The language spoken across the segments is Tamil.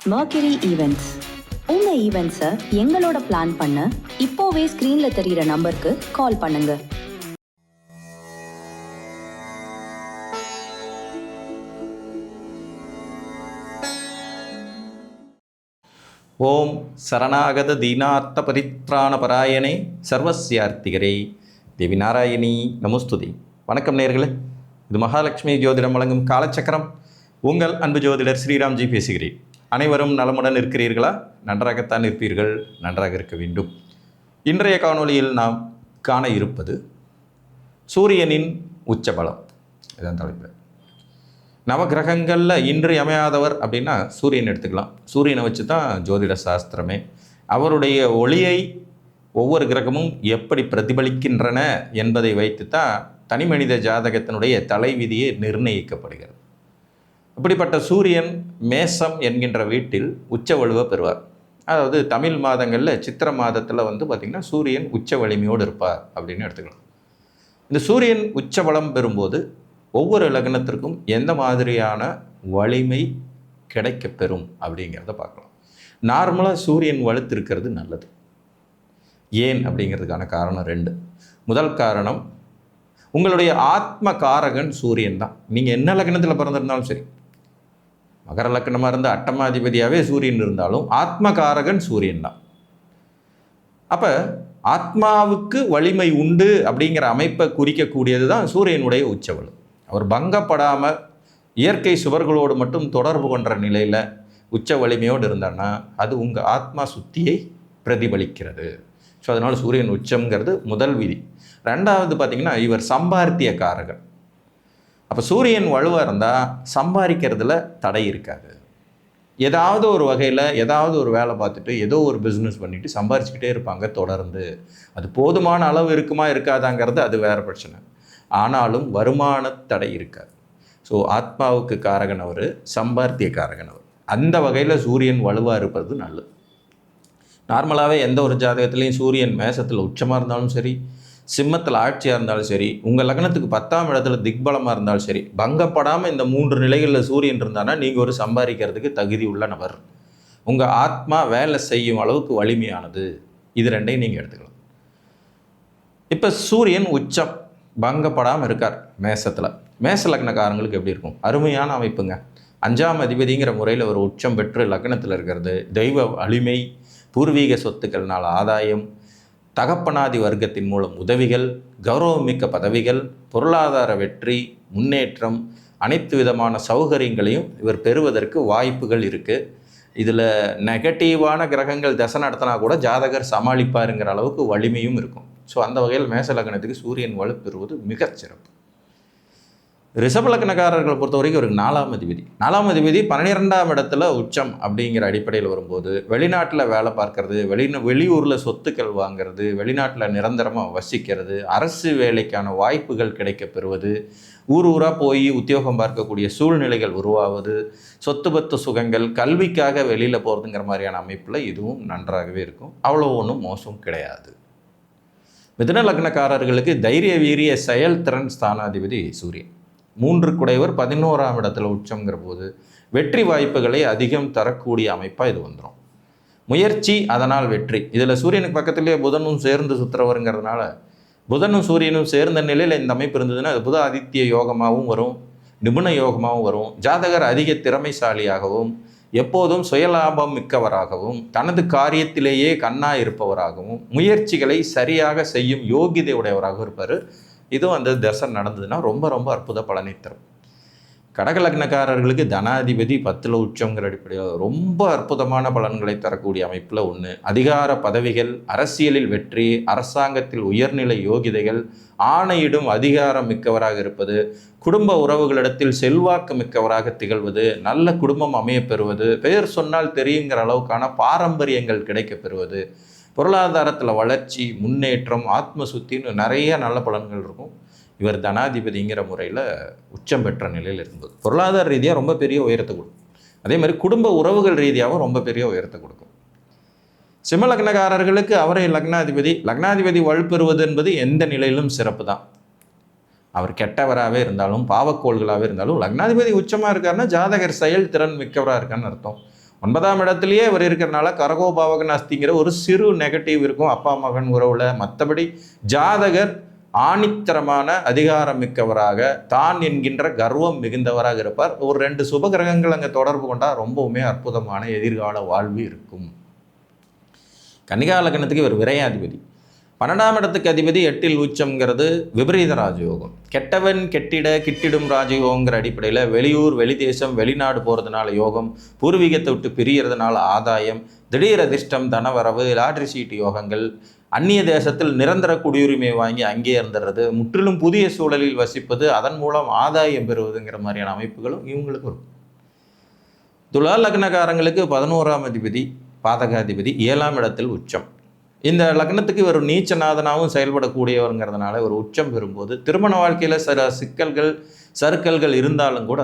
Mercury Events. உங்க ஈவெண்ட்ஸை எங்களோட பிளான் பண்ண இப்போவே ஸ்க்ரீன்ல தெரியிற நம்பருக்கு கால் பண்ணுங்க. ஓம் சரணாகத தீனார்த்த பரித்ராண பராயணே சர்வஸ்யார்த்திகரே தேவி நாராயணி நமஸ்துதி. வணக்கம் நேயர்களே, இது மகாலட்சுமி ஜோதிடம் வழங்கும் காலச்சக்கரம். உங்கள் அன்பு ஜோதிடர் ஸ்ரீராம்ஜி பேசுகிறேன். அனைவரும் நலமுடன் இருக்கிறீர்களா? நன்றாகத்தான் இருப்பீர்கள், நன்றாக இருக்க வேண்டும். இன்றைய காணொளியில் நாம் காண இருப்பது சூரியனின் உச்சபலம். இதான் தலைப்பு. நவகிரகங்களில் இன்று அமையாதவர் அப்படின்னா சூரியன் எடுத்துக்கலாம். சூரியனை வச்சு தான் ஜோதிட சாஸ்திரமே. அவருடைய ஒளியை ஒவ்வொரு கிரகமும் எப்படி பிரதிபலிக்கின்றன என்பதை வைத்து தான் தனி மனித ஜாதகத்தினுடைய தலைவிதியை நிர்ணயிக்கப்படுகிறது. இப்படிப்பட்ட சூரியன் மேசம் என்கின்ற வீட்டில் உச்ச வலுவை பெறுவார். அதாவது தமிழ் மாதங்களில் சித்திரை மாதத்தில் பார்த்திங்கன்னா சூரியன் உச்ச வலிமையோடு இருப்பார் அப்படின்னு எடுத்துக்கலாம். இந்த சூரியன் உச்ச பலம் பெறும்போது ஒவ்வொரு லக்னத்திற்கும் எந்த மாதிரியான வலிமை கிடைக்கப்பெறும் அப்படிங்கிறத பார்க்கலாம். நார்மலாக சூரியன் வலுத்திருக்கிறது நல்லது. ஏன் அப்படிங்கிறதுக்கான காரணம் 2. முதல் காரணம், உங்களுடைய ஆத்ம காரகன் சூரியன் தான். நீங்கள் என்ன லக்னத்தில் பிறந்திருந்தாலும் சரி, மகர லக்னமாக இருந்து அட்டமாதிபதியாகவே சூரியன் இருந்தாலும் ஆத்மகாரகன் சூரியன் தான். அப்போ ஆத்மாவுக்கு வலிமை உண்டு அப்படிங்கிற அமைப்பை குறிக்கக்கூடியது தான் சூரியனுடைய உச்சவலு. அவர் பங்கப்படாமல் இயற்கை சுவர்களோடு மட்டும் தொடர்பு கொண்ட நிலையில் உச்ச வலிமையோடு இருந்தான்னா அது உங்கள் ஆத்மா சுத்தியை பிரதிபலிக்கிறது. ஸோ அதனால் சூரியன் உச்சம்ங்கிறது முதல் விதி. 2வது பார்த்திங்கன்னா, இவர் சம்பாத்திய காரகன். அப்போ சூரியன் வலுவாக இருந்தால் சம்பாதிக்கிறதுல தடை இருக்காது. ஏதாவது ஒரு வகையில் ஏதாவது ஒரு வேலை பார்த்துட்டு ஏதோ ஒரு பிஸ்னஸ் பண்ணிவிட்டு சம்பாரிச்சுக்கிட்டே இருப்பாங்க தொடர்ந்து. அது போதுமான அளவு இருக்குமா இருக்காதாங்கிறது அது வேறு பிரச்சனை. ஆனாலும் வருமான தடை இருக்காது. ஸோ ஆத்மாவுக்கு காரகன் அவர், சம்பாத்திய காரகன் அவர். அந்த வகையில் சூரியன் வலுவாக இருப்பது நல்லது. நார்மலாகவே எந்த ஒரு ஜாதகத்துலேயும் சூரியன் மேசத்தில் உச்சமாக இருந்தாலும் சரி, சிம்மத்தில் ஆட்சியாக இருந்தாலும் சரி, உங்கள் லக்னத்துக்கு 10ஆம் இடத்துல திக்பலமாக இருந்தாலும் சரி, பங்கப்படாமல் இந்த 3 நிலைகளில் சூரியன் இருந்தானா நீங்கள் ஒரு சம்பாதிக்கிறதுக்கு தகுதி உள்ள நபர். உங்கள் ஆத்மா வேலை செய்யும் அளவுக்கு வலிமையானது. இது 2ஐயும் நீங்கள் எடுத்துக்கலாம். இப்போ சூரியன் உச்சம் பங்கப்படாமல் இருக்கார் மேசத்தில். மேச லக்னக்காரங்களுக்கு எப்படி இருக்கும்? அருமையான அமைப்புங்க. 5ஆம் அதிபதிங்கிற முறையில் ஒரு உச்சம் பெற்று லக்னத்தில் இருக்கிறது. தெய்வ வலிமை, பூர்வீக சொத்துக்கள்னால் ஆதாயம், தகப்பனாதி வர்க்கத்தின் மூலம் உதவிகள், கௌரவமிக்க பதவிகள், பொருளாதார வெற்றி, முன்னேற்றம், அனைத்து விதமான சௌகரியங்களையும் இவர் பெறுவதற்கு வாய்ப்புகள் இருக்குது. இதில் நெகட்டிவான கிரகங்கள் தசை நடத்தினா கூட ஜாதகர் சமாளிப்பாருங்கிற அளவுக்கு வலிமையும் இருக்கும். ஸோ அந்த வகையில் மேச லக்னத்துக்கு சூரியன் வலு பெறுவது மிகச்சிறப்பு. ரிஷப லக்னக்காரர்களை பொறுத்த வரைக்கும் ஒரு 4ஆம் அதிபதி. 4ஆம் அதிபதி 12ஆம் இடத்துல உச்சம் அப்படிங்கிற அடிப்படையில் வரும்போது வெளிநாட்டில் வேலை பார்க்கறது, வெளியூரில் சொத்துக்கள் வாங்கிறது, வெளிநாட்டில் நிரந்தரமாக வசிக்கிறது, அரசு வேலைக்கான வாய்ப்புகள் கிடைக்க பெறுவது, ஊராக போய் உத்தியோகம் பார்க்கக்கூடிய சூழ்நிலைகள் உருவாவது, சொத்து பத்து சுகங்கள், கல்விக்காக வெளியில் போகிறதுங்கிற மாதிரியான அமைப்பில் இதுவும் நன்றாகவே இருக்கும். அவ்வளோ ஒன்றும் மோசம் கிடையாது. மிதுன லக்னக்காரர்களுக்கு தைரிய வீரிய செயல்திறன் ஸ்தானாதிபதி சூரியன். 3 குடைவர் 11ஆம் இடத்துல உச்சங்கிற போது வெற்றி வாய்ப்புகளை அதிகம் தரக்கூடிய அமைப்பாக இது வந்துடும். முயற்சி அதனால் வெற்றி. இதில் சூரியனுக்கு பக்கத்துலேயே புதனும் சேர்ந்து சுற்றுறவருங்கிறதுனால புதனும் சூரியனும் சேர்ந்த நிலையில் இந்த அமைப்பு இருந்ததுன்னா அது புத ஆதித்ய யோகமாகவும் வரும், நிபுண யோகமாகவும் வரும். ஜாதகர் அதிக திறமைசாலியாகவும் எப்போதும் சுயலாபம் மிக்கவராகவும் தனது காரியத்திலேயே கண்ணாக இருப்பவராகவும் முயற்சிகளை சரியாக செய்யும் யோகிதை உடையவராகவும் இருப்பார். இதுவும் அந்த தசை நடந்ததுன்னா ரொம்ப ரொம்ப அற்புத பலனை தரும். கடக லக்னக்காரர்களுக்கு தனாதிபதி 10ல் உச்சங்கிற அடிப்படையில் ரொம்ப அற்புதமான பலன்களை தரக்கூடிய அமைப்பில் ஒன்று. அதிகார பதவிகள், அரசியலில் வெற்றி, அரசாங்கத்தில் உயர்நிலை யோகிதைகள், ஆணையிடும் அதிகாரம் மிக்கவராக இருப்பது, குடும்ப உறவுகளிடத்தில் செல்வாக்கு மிக்கவராக திகழ்வது, நல்ல குடும்பம் அமைய பெறுவது, பெயர் சொன்னால் தெரியுங்கிற அளவுக்கான பாரம்பரியங்கள் கிடைக்க பெறுவது, பொருளாதாரத்தில் வளர்ச்சி, முன்னேற்றம், ஆத்ம சுத்தின்னு நிறைய நல்ல பலன்கள் இருக்கும். இவர் தனாதிபதிங்கிற முறையில் உச்சம் பெற்ற நிலையில் இருக்கும்போது பொருளாதார ரீதியாக ரொம்ப பெரிய உயரத்தை கொடுக்கும். அதே மாதிரி குடும்ப உறவுகள் ரீதியாகவும் ரொம்ப பெரிய உயரத்தை கொடுக்கும். சிம்ம லக்னக்காரர்களுக்கு அவரை லக்னாதிபதி வலுப்பெறுவது என்பது எந்த நிலையிலும் சிறப்பு தான். அவர் கெட்டவராகவே இருந்தாலும் பாவக்கோள்களாகவே இருந்தாலும் லக்னாதிபதி உச்சமாக இருக்காருன்னா ஜாதகர் செயல்திறன் மிக்கவராக இருக்கான்னு அர்த்தம். 9ஆம் இடத்துலையே இவர் இருக்கிறனால கரகோபாவகன் அஸ்திங்கிற ஒரு சிறு நெகட்டிவ் இருக்கும் அப்பா மகன் உறவில். மற்றபடி ஜாதகர் ஆணித்தரமான அதிகாரம் மிக்கவராக, தான் என்கின்ற கர்வம் மிகுந்தவராக இருப்பார். ஒரு 2 சுபகிரகங்கள் அங்கே தொடர்பு கொண்டால் ரொம்பவுமே அற்புதமான எதிர்கால வாழ்வு இருக்கும். கன்னிகா லக்னத்துக்கு இவர் விரையாதிபதி. 12ஆம் இடத்துக்கு அதிபதி 8இல் உச்சம்ங்கிறது விபரீத ராஜயோகம். கெட்டவன் கெட்டிட கிட்டிடும் ராஜயோகங்கிற அடிப்படையில் வெளியூர், வெளிதேசம், வெளிநாடு போகிறதுனால யோகம், பூர்வீகத்தை விட்டு பிரியறதுனால ஆதாயம், திடீர் அதிர்ஷ்டம், தனவரவு, லாட்ரி சீட்டு யோகங்கள், அந்நிய தேசத்தில் நிரந்தர குடியுரிமை வாங்கி அங்கே இருந்துடுறது, முற்றிலும் புதிய சூழலில் வசிப்பது, அதன் மூலம் ஆதாயம் பெறுவதுங்கிற மாதிரியான அமைப்புகளும் இவங்களுக்கு இருக்கும். துலா லக்னக்காரங்களுக்கு 11ஆம் அதிபதி பாதகாதிபதி 7ஆம் இடத்தில் உச்சம். இந்த லக்னத்துக்கு ஒரு நீச்சநாதனாகவும் செயல்படக்கூடியவருங்கிறதுனால ஒரு உச்சம் பெறும்போது திருமண வாழ்க்கையில் சில சிக்கல்கள் சறுக்கல்கள் இருந்தாலும் கூட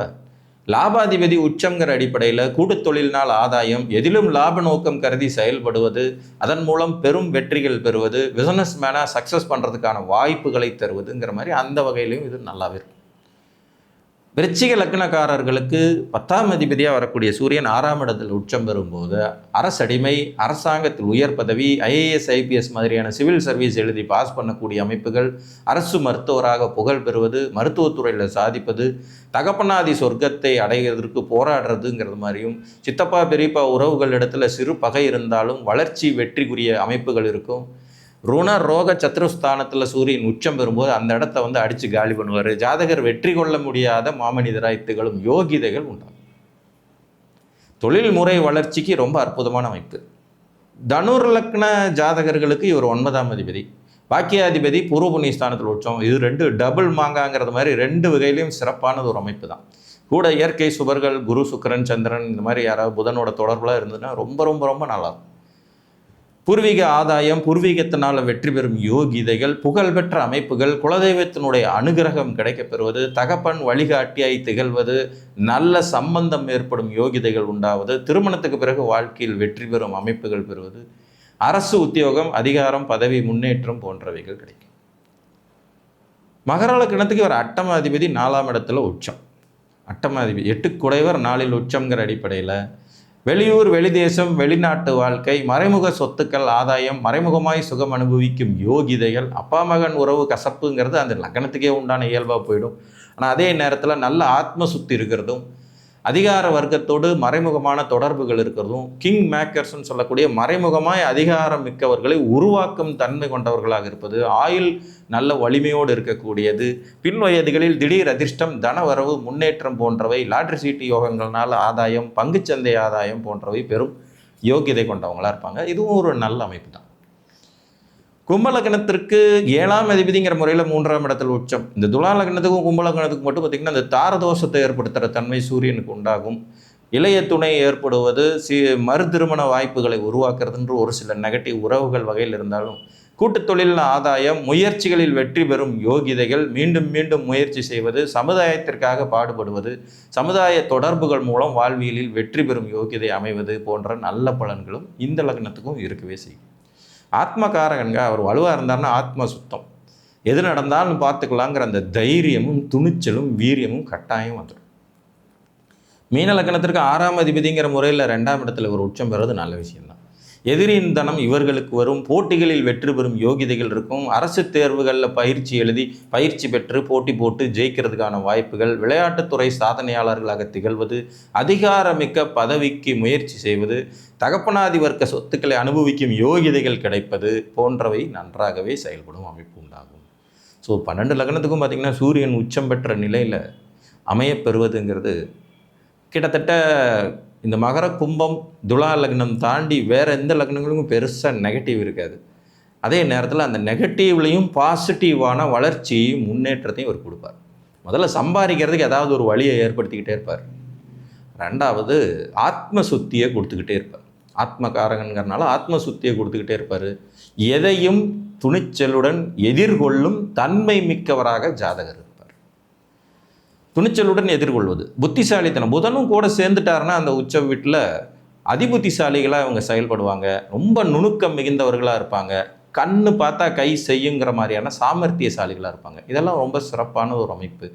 லாபாதிபதி உச்சங்கிற அடிப்படையில் கூட்டு தொழிலினால் ஆதாயம், எதிலும் லாப நோக்கம் கருதி செயல்படுவது, அதன் மூலம் பெரும் வெற்றிகள் பெறுவது, பிஸ்னஸ் மேனாக சக்ஸஸ் பண்ணுறதுக்கான வாய்ப்புகளை தருவதுங்கிற மாதிரி அந்த வகையிலையும் இது நல்லாவே இருக்கும். விருச்சிக லக்னக்காரர்களுக்கு 10ஆம் அதிபதியாக வரக்கூடிய சூரியன் 6ஆம் இடத்தில் உச்சம் பெறும்போது அரசடிமை, அரசாங்கத்தில் உயர் பதவி, ஐஏஎஸ் ஐபிஎஸ் மாதிரியான சிவில் சர்வீஸ் எழுதி பாஸ் பண்ணக்கூடிய அமைப்புகள், அரசு மருத்துவராக புகழ் பெறுவது, மருத்துவத்துறையில் சாதிப்பது, தகப்பனாதி சொர்க்கத்தை அடைவதற்கு போராடுறதுங்கிறது மாதிரியும், சித்தப்பா பெரியப்பா உறவுகள் இடத்துல சிறு பகை இருந்தாலும் வளர்ச்சி வெற்றிக்குரிய அமைப்புகள் இருக்கும். ருண ரோக சத்ருஸ்தானத்தில் சூரியன் உச்சம் பெறும்போது அந்த இடத்த அடித்து காலி பண்ணுவார். ஜாதகர் வெற்றி கொள்ள முடியாத மாமனிதராய் திகழும் யோகிதைகள் உண்டாகும். தொழில் முறை வளர்ச்சிக்கு ரொம்ப அற்புதமான அமைப்பு. தனுர் லக்ன ஜாதகர்களுக்கு இவர் 9ஆம் அதிபதி, பாக்கியாதிபதி பூர்வ புண்ணிய ஸ்தானத்தில் உச்சம். இது 2 டபுள் மாங்காங்கிறது மாதிரி 2 வகையிலையும் சிறப்பானது ஒரு அமைப்பு தான். கூட இயற்கை சுபர்கள் குரு சுக்கிரன் சந்திரன் இந்த மாதிரி யாராவது புதனோட தொடர்புலாம் இருந்ததுன்னா ரொம்ப ரொம்ப ரொம்ப நல்லாயிருக்கும். பூர்வீக ஆதாயம், பூர்வீகத்தினால் வெற்றி பெறும் யோகிதைகள், புகழ்பெற்ற அமைப்புகள், குலதெய்வத்தினுடைய அனுகிரகம் கிடைக்கப்பெறுவது, தகப்பன் வழிகாட்டியாய் திகழ்வது, நல்ல சம்பந்தம் ஏற்படும் யோகிதைகள் உண்டாவது, திருமணத்துக்கு பிறகு வாழ்க்கையில் வெற்றி பெறும் அமைப்புகள் பெறுவது, அரசு உத்தியோகம், அதிகாரம், பதவி முன்னேற்றம் போன்றவைகள் கிடைக்கும். மகர லக்னத்துக்கு ஒரு 8ஆம் அதிபதி 4ஆம் இடத்துல உச்சம். 8ஆம் அதிபதி 8 குடைவர் 4இல் உச்சம்ங்கிற அடிப்படையில் வெளியூர், வெளிதேசம், வெளிநாட்டு வாழ்க்கை, மறைமுக சொத்துக்கள் ஆதாயம், மறைமுகமாய் சுகம் அனுபவிக்கும் யோகிதைகள், அப்பா மகன் உறவு கசப்புங்கிறது அந்த லக்னத்துக்கே உண்டான இயல்பாக போயிடும். ஆனால் அதே நேரத்தில் நல்ல ஆத்ம சுத்தி இருக்கிறதும், அதிகார வர்க்கத்தோடு மறைமுகமான தொடர்புகள் இருக்கிறதும், கிங் மேக்கர்ஸ்ன்னு சொல்லக்கூடிய மறைமுகமாய் அதிகாரம் மிக்கவர்களை உருவாக்கும் தன்மை கொண்டவர்களாக இருப்பது, ஆயுள் நல்ல வலிமையோடு இருக்கக்கூடியது, பின் வயதுகளில் திடீர் அதிர்ஷ்டம், தனவரவு, முன்னேற்றம் போன்றவை, லாட்ரி சீட்டு யோகங்கள்னால ஆதாயம், பங்குச்சந்தை ஆதாயம் போன்றவை பெரும் யோகியதை கொண்டவங்களாக இருப்பாங்க. இதுவும் ஒரு நல்ல அமைப்பு தான். கும்பலக்னத்திற்கு 7ஆம் அதிபதிங்கிற முறையில் 3ஆம் இடத்தில் உச்சம். இந்த துலா லக்னத்துக்கும் கும்பலக்னத்துக்கும் மட்டும் பார்த்திங்கன்னா இந்த தாரதோஷத்தை ஏற்படுத்துகிற தன்மை சூரியனுக்கு உண்டாகும். இளைய துணை ஏற்படுவது, மறு திருமண வாய்ப்புகளை உருவாக்குறதுன்ற ஒரு சில நெகட்டிவ் உறவுகள் வகையில் இருந்தாலும், கூட்டுத் தொழில் ஆதாயம், முயற்சிகளில் வெற்றி பெறும் யோகிதைகள், மீண்டும் மீண்டும் முயற்சி செய்வது, சமுதாயத்திற்காக பாடுபடுவது, சமுதாய தொடர்புகள் மூலம் வாழ்வியலில் வெற்றி பெறும் யோகிதை அமைவது போன்ற நல்ல பலன்களும் இந்த லக்னத்துக்கும் இருக்கவே செய்யும். ஆத்மகாரகங்க அவர் வலுவாக இருந்தார்னா ஆத்ம சுத்தம், எது நடந்தாலும் பார்த்துக்கலாங்கிற அந்த தைரியமும் துணிச்சலும் வீரியமும் கட்டாயம் வந்துடும். மீன லக்னத்திற்கு 6ஆம் அதிபதிங்கிற முறையில் 2ஆம் இடத்துல ஒரு உச்சம் பெறுவது நல்ல விஷயம்தான். எதிரின் தனம் இவர்களுக்கு வரும், போட்டிகளில் வெற்றி பெறும் யோகிதைகள் இருக்கும், அரசு தேர்வுகளில் பயிற்சி எழுதி பயிற்சி பெற்று போட்டி போட்டு ஜெயிக்கிறதுக்கான வாய்ப்புகள், விளையாட்டுத்துறை சாதனையாளர்களாக திகழ்வது, அதிகாரமிக்க பதவிக்கு முயற்சி செய்வது, தகப்பனாதி வர்க்க சொத்துக்களை அனுபவிக்கும் யோகிதைகள் கிடைப்பது போன்றவை நன்றாகவே செயல்படும் அமைப்பு உண்டாகும். ஸோ 12 லக்னத்துக்கும் பார்த்திங்கன்னா சூரியன் உச்சம் பெற்ற நிலையில் அமையப்பெறுவதுங்கிறது கிட்டத்தட்ட இந்த மகர கும்பம் துலா லக்னம் தாண்டி வேறு எந்த லக்னங்களுக்கும் பெருசாக நெகட்டிவ் இருக்காது. அதே நேரத்தில் அந்த நெகட்டிவ்லையும் பாசிட்டிவான வளர்ச்சியையும் முன்னேற்றத்தையும் அவர் கொடுப்பார். முதல்ல சம்பாதிக்கிறதுக்கு ஏதாவது ஒரு வழியை ஏற்படுத்திக்கிட்டே இருப்பார். 2வது ஆத்ம சுத்தியை கொடுத்துக்கிட்டே இருப்பார். ஆத்மகாரகங்கிறனால ஆத்ம சுத்தியை கொடுத்துக்கிட்டே இருப்பார். எதையும் துணிச்சலுடன் எதிர்கொள்ளும் தன்மை மிக்கவராக ஜாதகர் இருப்பார். துணிச்சலுடன் எதிர்கொள்வது, புத்திசாலித்தனம், புதனும் கூட சேர்ந்துட்டாருன்னா அந்த உச்ச வீட்டில் அதிபுத்திசாலிகளாக அவங்க செயல்படுவாங்க. ரொம்ப நுணுக்கம் மிகுந்தவர்களாக இருப்பாங்க. கண்ணு பார்த்தா கை செய்யுங்கிற மாதிரியான சாமர்த்தியசாலிகளாக இருப்பாங்க. இதெல்லாம் ரொம்ப சிறப்பான ஒரு அமைப்பு.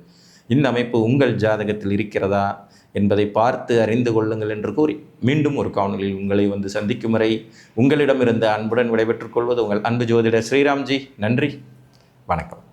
இந்த அமைப்பு உங்கள் ஜாதகத்தில் இருக்கிறதா? என்பதை பார்த்து அறிந்து கொள்ளுங்கள் என்று கூறி மீண்டும் ஒரு காணொலியில் உங்களை வந்து சந்திக்கும் வரை உங்களிடமிருந்து அன்புடன் விடைபெற்றுக் கொள்வது உங்கள் அன்பு ஜோதிடர் ஸ்ரீராம்ஜி. நன்றி, வணக்கம்.